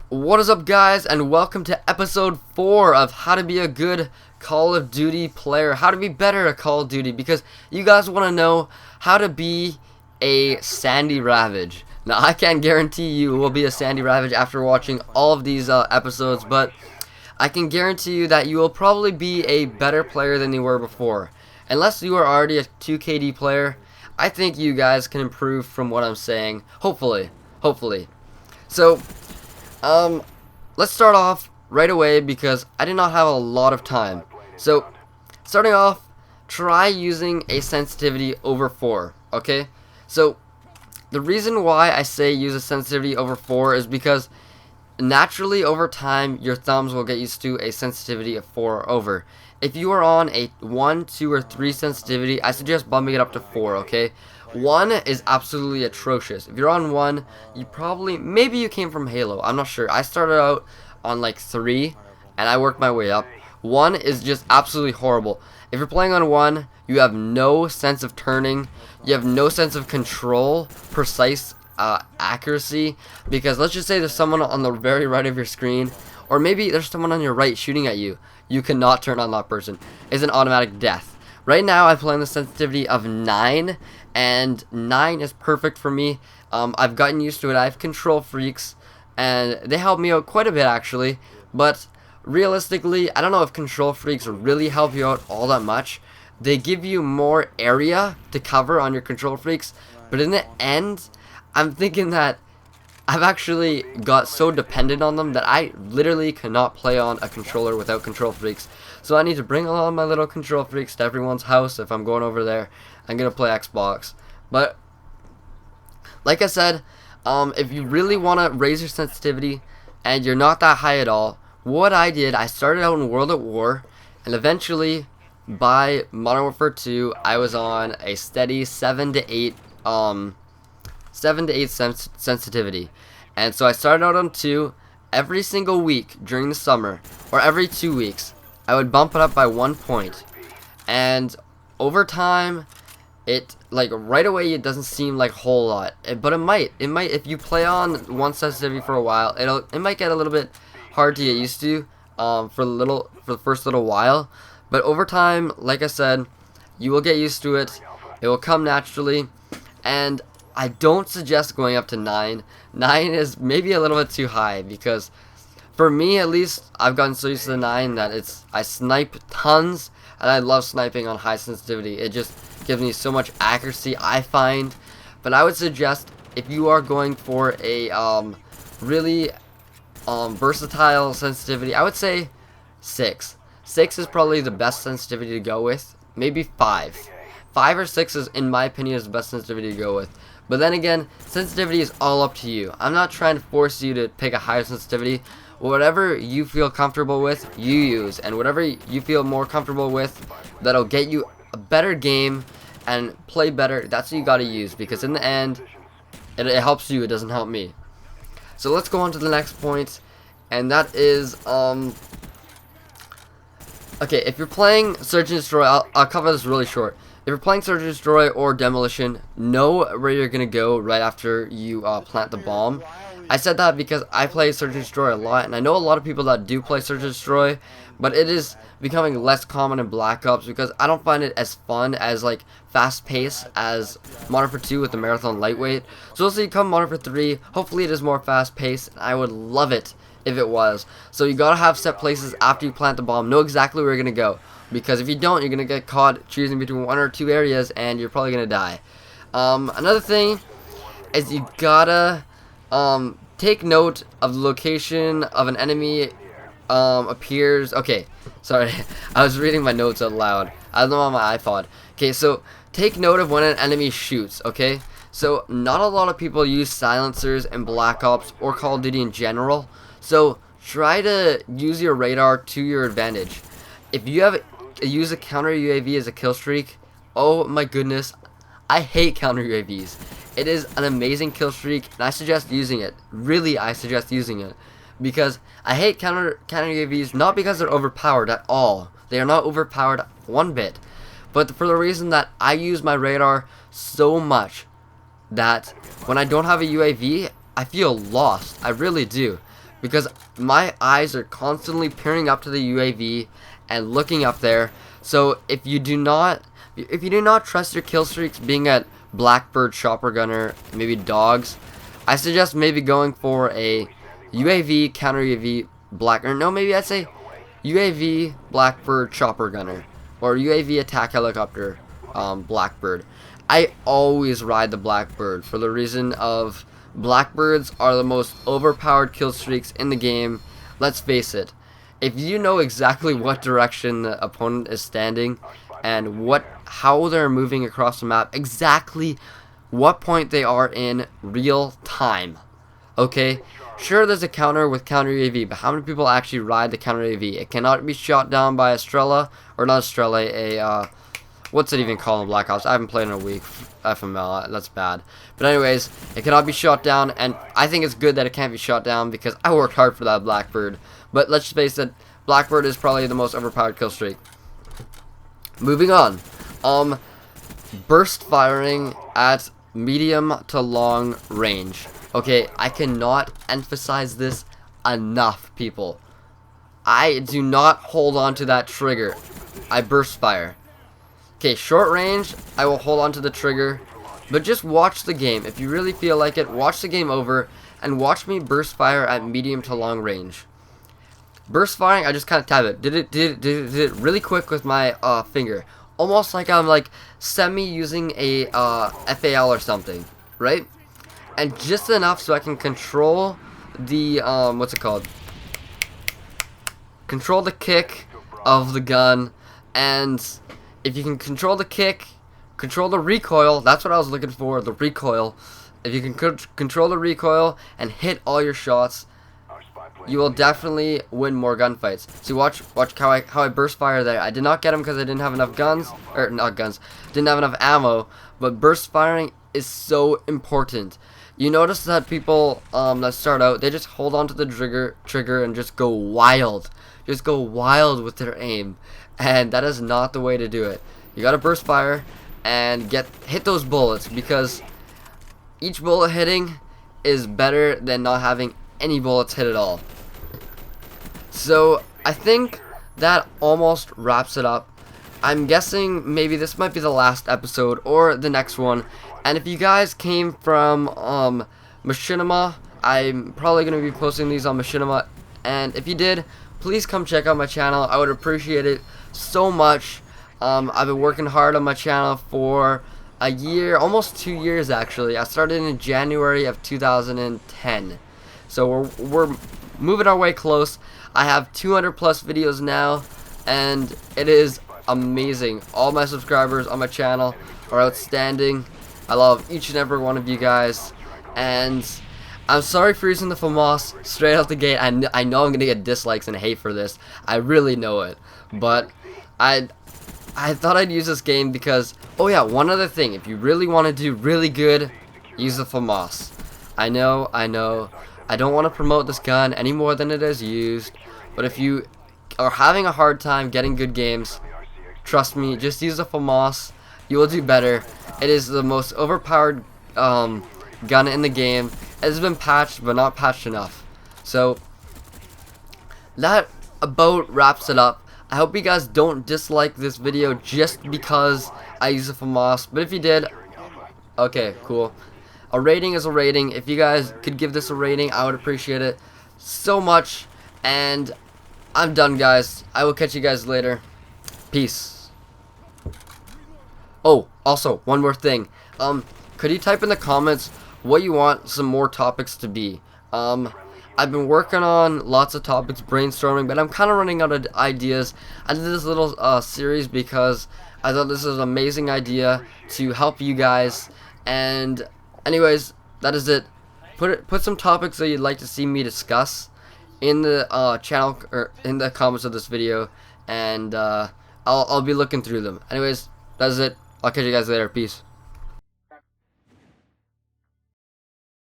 What is up, guys, and welcome to episode 4 of how to be a good Call of Duty player, how to be better at Call of Duty, because you guys want to know how to be a Sandy Ravage. Now, I can't guarantee you will be a Sandy Ravage after watching all of these episodes, but I can guarantee you that you will probably be a better player than you were before. Unless you are already a 2KD player, I think you guys can improve from what I'm saying, hopefully. So, let's start off right away because I did not have a lot of time. So, starting off, try using a sensitivity over 4, okay? So, the reason why I say use a sensitivity over 4 is because naturally over time your thumbs will get used to a sensitivity of 4 or over. If you are on a 1, 2, or 3 sensitivity, I suggest bumping it up to 4, okay? 1 is absolutely atrocious. If you're on 1, maybe you came from Halo, I'm not sure. I started out on like 3, and I worked my way up. 1 is just absolutely horrible. If you're playing on 1, you have no sense of turning, you have no sense of control, precise accuracy, because let's just say there's someone on the very right of your screen, or maybe there's someone on your right shooting at you. You cannot turn on that person. It's an automatic death. Right now I'm playing the sensitivity of 9, and 9 is perfect for me. I've gotten used to it. I have control freaks, and they help me out quite a bit actually, but realistically, I don't know if control freaks really help you out all that much. They give you more area to cover on your control freaks, but in the end, I'm thinking that I've actually got so dependent on them that I literally cannot play on a controller without control freaks. So I need to bring along my little control freaks to everyone's house if I'm going over there. I'm going to play Xbox. But, like I said, if you really want to raise your sensitivity and you're not that high at all, what I did, I started out in World at War, and eventually, by Modern Warfare 2, I was on a steady 7 to 8 sensitivity. And so I started out on 2. Every single week during the summer, or every 2 weeks, I would bump it up by 1 point. And over time, right away it doesn't seem like a whole lot, but it might if you play on one sensitivity for a while. It might get a little bit hard to get used to for the first little while, but over time, like I said, you will get used to it. It will come naturally, and I don't suggest going up to 9. 9 is maybe a little bit too high, because for me at least, I've gotten so used to the 9 that I snipe tons, and I love sniping on high sensitivity. It just gives me so much accuracy, I find. But I would suggest, if you are going for a really versatile sensitivity, I would say 6. 6 is probably the best sensitivity to go with. Maybe 5. 5 or 6 is, in my opinion, is the best sensitivity to go with. But then again, sensitivity is all up to you. I'm not trying to force you to pick a higher sensitivity. Whatever you feel comfortable with, you use. And whatever you feel more comfortable with, that'll get you a better game and play better, that's what you gotta use. Because in the end, it helps you, it doesn't help me. So let's go on to the next point. And that is, okay, if you're playing Search and Destroy, I'll cover this really short. If you're playing Search and Destroy or Demolition, know where you're going to go right after you plant the bomb. I said that because I play Search and Destroy a lot, and I know a lot of people that do play Search and Destroy, but it is becoming less common in Black Ops because I don't find it as fun, as like fast paced as Modern Warfare 2 with the Marathon Lightweight. So we'll see come Modern Warfare 3, hopefully it is more fast paced, and I would love it if it was. So you gotta have set places after you plant the bomb, know exactly where you're gonna go. Because if you don't, you're going to get caught choosing between 1 or 2 areas, and you're probably going to die. Another thing is you gotta take note of the location of an enemy appears. Okay, sorry, I was reading my notes out loud. I don't know on my iPod. Okay, so take note of when an enemy shoots, okay? So not a lot of people use silencers in Black Ops or Call of Duty in general. So try to use your radar to your advantage. If you use a counter UAV as a kill streak, oh my goodness, I hate counter UAVs. It is an amazing kill streak, and I suggest using it. Really, I suggest using it. Because I hate counter UAVs, not because they're overpowered at all. They are not overpowered one bit. But for the reason that I use my radar so much that when I don't have a UAV, I feel lost. I really do. because my eyes are constantly peering up to the UAV and looking up there. So if you do not trust your kill streaks being at Blackbird, Chopper Gunner, maybe Dogs, I suggest maybe going for a UAV, counter UAV, maybe I'd say UAV, Blackbird, Chopper Gunner, or UAV attack helicopter, Blackbird. I always ride the Blackbird for the reason of Blackbirds are the most overpowered kill streaks in the game. Let's face it, if you know exactly what direction the opponent is standing and how they're moving across the map, exactly what point they are in real time, okay? Sure, there's a counter with counter UAV, but how many people actually ride the counter UAV? It cannot be shot down by a Strela, or not a Strela, what's it even called in Black Ops? I haven't played in a week. FML, that's bad. But anyways, it cannot be shot down, and I think it's good that it can't be shot down because I worked hard for that Blackbird. But let's face it, Blackbird is probably the most overpowered kill streak. Moving on. Burst firing at medium to long range. Okay, I cannot emphasize this enough, people. I do not hold on to that trigger. I burst fire. Okay, short range, I will hold on to the trigger, but just watch the game. If you really feel like it, watch the game over and watch me burst fire at medium to long range. Burst firing, I just kind of tap it. Did it really quick with my finger, almost like I'm like semi using a FAL or something, right? And just enough so I can control the what's it called? Control the kick of the gun, and if you can control the kick, control the recoil, that's what I was looking for, the recoil. If you can control the recoil and hit all your shots, you will definitely win more gunfights. See, watch how I burst fire there. I did not get him because I didn't have enough guns, or not guns, didn't have enough ammo, but burst firing is so important. You notice that people that start out, they just hold on to the trigger and just go wild. Just go wild with their aim. And that is not the way to do it. You gotta burst fire and hit those bullets, because each bullet hitting is better than not having any bullets hit at all. So I think that almost wraps it up. I'm guessing maybe this might be the last episode or the next one. And if you guys came from Machinima, I'm probably gonna be posting these on Machinima. And if you did, please come check out my channel. I would appreciate it so much. I've been working hard on my channel for a year, almost 2 years actually. I started in January of 2010, so we're moving our way close. I have 200 plus videos now, and it is amazing. All my subscribers on my channel are outstanding. I love each and every one of you guys, and I'm sorry for using the FAMAS straight out the gate. I know I'm gonna get dislikes and hate for this. I really know it, but I thought I'd use this game because, oh yeah, one other thing, if you really want to do really good, use the FAMAS. I know, I don't want to promote this gun any more than it is used, but if you are having a hard time getting good games, trust me, just use the FAMAS. You will do better. It is the most overpowered gun in the game. It has been patched, but not patched enough. So that about wraps it up. I hope you guys don't dislike this video just because I use a FAMAS, but if you did, okay, cool. A rating is a rating. If you guys could give this a rating, I would appreciate it so much. And I'm done, guys. I will catch you guys later. Peace. Oh, also, one more thing. Could you type in the comments what you want some more topics to be? I've been working on lots of topics, brainstorming, but I'm kind of running out of ideas. I did this little series because I thought this was an amazing idea to help you guys. And anyways, that is it. Put some topics that you'd like to see me discuss in the channel or in the comments of this video, and I'll be looking through them. Anyways, that is it. I'll catch you guys later. Peace.